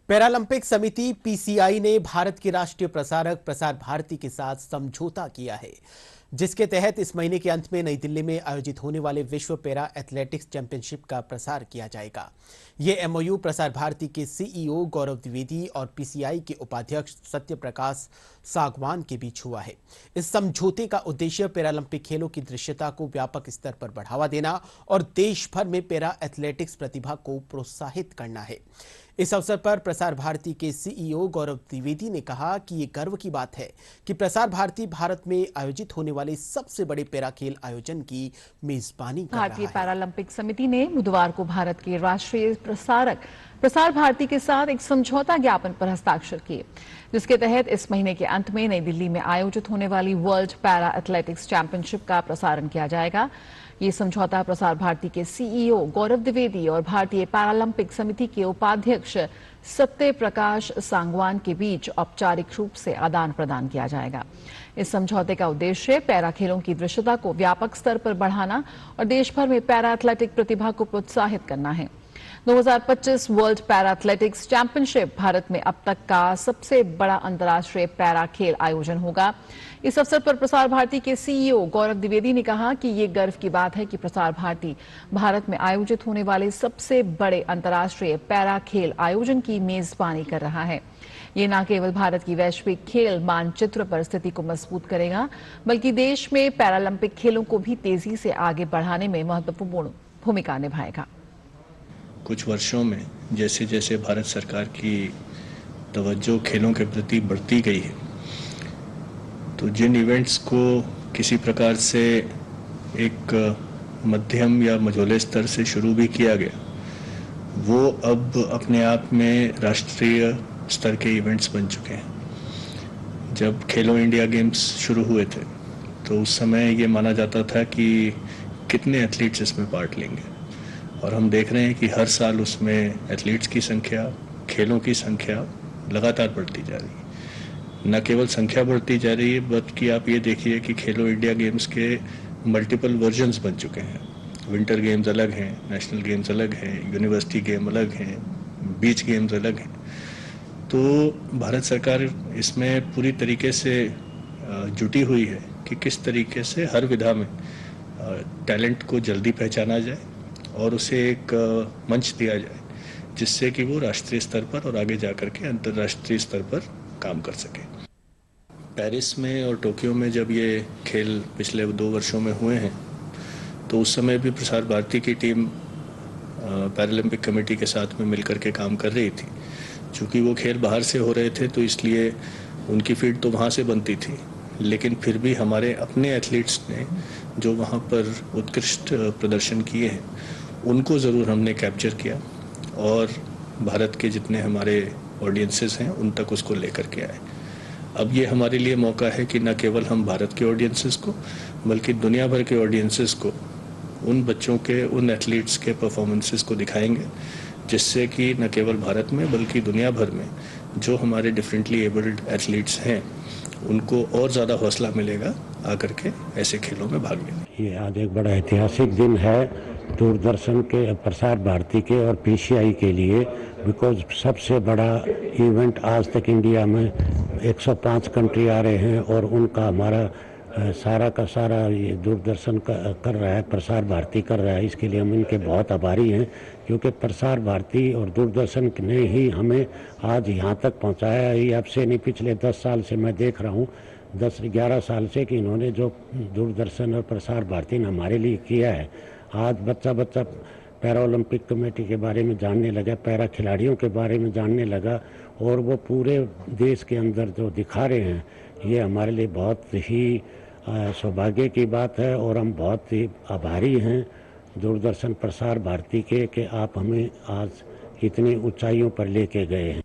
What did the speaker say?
Paralympic समिति PCI ने भारत के राष्ट्रीय प्रसारक प्रसार भारती के साथ समझौता किया है, जिसके तहत इस महीने के अंत में नई दिल्ली में आयोजित होने वाले विश्व पैरा एथलेटिक्स चैंपियनशिप का प्रसार किया जाएगा। ये एमओयू प्रसार भारती के सीईओ गौरव द्विवेदी और पीसीआई के उपाध्यक्ष सत्य प्रकाश सागवान के बीच हुआ है। इस समझौते का उद्देश्य पैरालंपिक खेलों की दृश्यता को व्यापक स्तर पर बढ़ावा देना और देश भर में पैरा एथलेटिक्स प्रतिभा को प्रोत्साहित करना है। इस अवसर पर प्रसार भारती के सीईओ गौरव द्विवेदी ने कहा कि ये गर्व की बात है कि प्रसार भारती भारत में आयोजित होने वाले सबसे बड़े पैरा खेल आयोजन की मेजबानी कर रहा है। भारतीय पैरालंपिक समिति ने बुधवार को भारत के राष्ट्रीय प्रसारक प्रसार भारती के साथ एक समझौता ज्ञापन पर हस्ताक्षर किए, जिसके तहत इस महीने के अंत में नई दिल्ली में आयोजित होने वाली वर्ल्ड पैरा एथलेटिक्स चैंपियनशिप का प्रसारण किया जाएगा। ये समझौता प्रसार भारती के सीईओ गौरव द्विवेदी और भारतीय पैरालंपिक समिति के उपाध्यक्ष सत्य प्रकाश सांगवान के बीच औपचारिक रूप से आदान प्रदान किया जाएगा। इस समझौते का उद्देश्य पैरा खेलों की दृश्यता को व्यापक स्तर पर बढ़ाना और देश भर में पैरा एथलेटिक प्रतिभा को प्रोत्साहित करना है। 2025 world para athletics championship Bharat में अब तक का सबसे बड़ा अंतर्राष्ट्रीय पैरा खेल आयोजन होगा। इस अवसर पर प्रसार भारती के सीईओ गौरव द्विवेदी ने कहा कि ये गर्व की बात है कि प्रसार भारती भारत में आयोजित होने वाले सबसे बड़े अंतर्राष्ट्रीय पैरा खेल आयोजन की मेजबानी कर रहा है। ये न केवल भारत की वैश्विक खेल मानचित्र पर स्थिति को मजबूत करेगा, बल्कि देश में पैरालंपिक खेलों को भी तेजी से आगे बढ़ाने में महत्वपूर्ण भूमिका निभाएगा। कुछ वर्षों में जैसे जैसे भारत सरकार की तवज्जो खेलों के प्रति बढ़ती गई है, तो जिन इवेंट्स को किसी प्रकार से एक मध्यम या मझोले स्तर से शुरू भी किया गया, वो अब अपने आप में राष्ट्रीय स्तर के इवेंट्स बन चुके हैं। जब खेलो इंडिया गेम्स शुरू हुए थे तो उस समय ये माना जाता था कि कितने एथलीट्स इसमें पार्ट लेंगे, और हम देख रहे हैं कि हर साल उसमें एथलीट्स की संख्या, खेलों की संख्या लगातार बढ़ती जा रही है। न केवल संख्या बढ़ती जा रही है, बल्कि आप ये देखिए कि खेलो इंडिया गेम्स के मल्टीपल वर्जन्स बन चुके हैं। विंटर गेम्स अलग हैं, नेशनल गेम्स अलग हैं, यूनिवर्सिटी गेम अलग हैं, बीच गेम्स अलग हैं। तो भारत सरकार इसमें पूरी तरीके से जुटी हुई है कि किस तरीके से हर विधा में टैलेंट को जल्दी पहचाना जाए और उसे एक मंच दिया जाए, जिससे कि वो राष्ट्रीय स्तर पर और आगे जाकर के अंतर्राष्ट्रीय स्तर पर काम कर सके। पेरिस में और टोक्यो में जब ये खेल पिछले 2 वर्षों में हुए हैं, तो उस समय भी प्रसार भारती की टीम पैरालंपिक कमेटी के साथ में मिलकर के काम कर रही थी। चूँकि वो खेल बाहर से हो रहे थे, तो इसलिए उनकी फील्ड तो वहाँ से बनती थी, लेकिन फिर भी हमारे अपने एथलीट्स ने जो वहाँ पर उत्कृष्ट प्रदर्शन किए हैं, उनको ज़रूर हमने कैप्चर किया और भारत के जितने हमारे ऑडियंसेस हैं उन तक उसको लेकर के आए। अब ये हमारे लिए मौका है कि न केवल हम भारत के ऑडियंसेस को, बल्कि दुनिया भर के ऑडियंसेस को उन बच्चों के, उन एथलीट्स के परफॉर्मेंसेस को दिखाएंगे, जिससे कि न केवल भारत में बल्कि दुनिया भर में जो हमारे डिफरेंटली एबल्ड एथलीट्स हैं उनको और ज़्यादा हौसला मिलेगा आकर के ऐसे खेलों में भाग लेने। ये आज एक बड़ा ऐतिहासिक दिन है दूरदर्शन के, प्रसार भारती के और पीसीआई के लिए, बिकॉज सबसे बड़ा इवेंट आज तक इंडिया में 105 कंट्री आ रहे हैं और उनका हमारा सारा का सारा ये दूरदर्शन कर रहा है, प्रसार भारती कर रहा है। इसके लिए हम इनके बहुत आभारी हैं, क्योंकि प्रसार भारती और दूरदर्शन ने ही हमें आज यहाँ तक पहुँचाया है। ये अब से नहीं, पिछले 10 साल से मैं देख रहा हूँ, 10-11 साल से कि इन्होंने जो दूरदर्शन और प्रसार भारती ने हमारे लिए किया है। आज बच्चा बच्चा पैरा ओलंपिक कमेटी के बारे में जानने लगा, पैरा खिलाड़ियों के बारे में जानने लगा, और वो पूरे देश के अंदर जो दिखा रहे हैं, ये हमारे लिए बहुत ही सौभाग्य की बात है। और हम बहुत ही आभारी हैं दूरदर्शन प्रसार भारती के कि आप हमें आज इतनी ऊंचाइयों पर लेके गए हैं।